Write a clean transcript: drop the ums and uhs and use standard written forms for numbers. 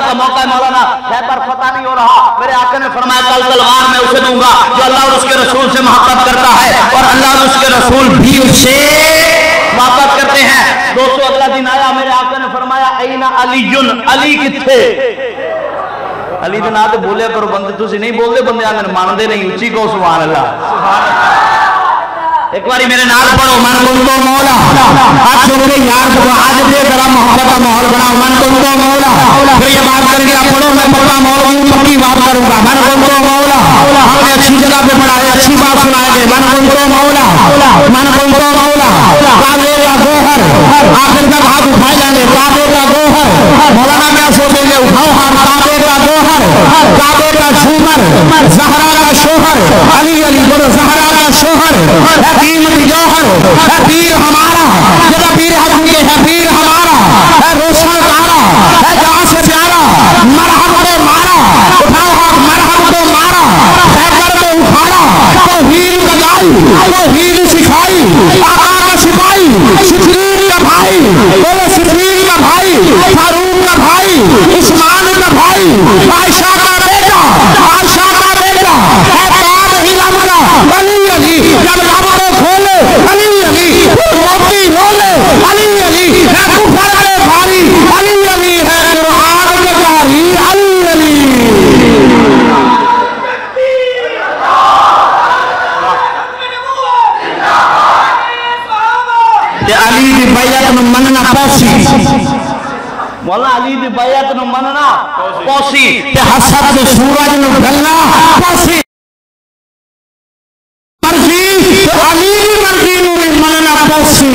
का मौका है मौलाना, खैबर फतह नहीं हो रहा, मेरे आका ने फरमाया कल तलवार मैं उसे दूंगा जो अल्लाह और उसके रसूल से मोहब्बत करता है और अल्लाह और उसके रसूल भी उससे मोहब्बत करते हैं। दोस्तों अगला दिन आया, मेरे आका ने फरमाया ऐना अलीयुन, अली किथे? अली दे नाम ते बोलिया करो बंदे, तुसी नहीं बोलते बंदे आंगन मानते नहीं, उच्ची कहो सुभान अल्लाह। एक बारी मेरे नाल पढ़ो मन कुंतो मौला, हाथ जोड़ के यार को आज दे जरा मोहब्बत का माहौल बनाओ। मन कुंतो मौला, फिर ये बात करके आप पढ़ो, मैं पक्का मौलवी पक्की बात करूंगा। मन कुंतो मौला, हमने अच्छी जगह पे पढ़ा है, अच्छी बात सुनाएंगे। मन कुंतो मौला, मन कुंतो मौला, काबे का गोहर, आखिर तक हाथ उठाए जाएंगे। काबे का गोहर, मौलाना क्या सोचेंगे? उठाओ हाथ। काबे का गोहर, काबे का झूमर, ज़हरा का शोहर, अली अली बोलो ज़हरा का शोहर, कीमती जौहर है पीर हमारा, जरा पीर हजम के है पीर हमारा, है रोशन तारा, है जहां से प्यारा, मरहम को मारा, उठाओ हाथ मरहम को मारा, खैबर को उखाड़ा, तो हीर बजाई, तो हीर सिखाई, आका का सिपाही, सिद्दीक का भाई, बोलो सिद्दीक का भाई, फारूक का भाई, उस्मान का भाई, आयशा का बेटा, आयशा का बेटा, है बाप हिलम का अली अली, जब लबारे खोले अली अली, मोती रोले अली अली, है कुफर के भारी अली अली, है कुरान के कारी अली अली। अली दी बैयत नु मनना पौसी, मौला अली दी बैयत नु मनना पौसी, ते हसद दे सूरज नु गलना पौसी। मर्जी तो अली मर्जी नु मनना पौसी।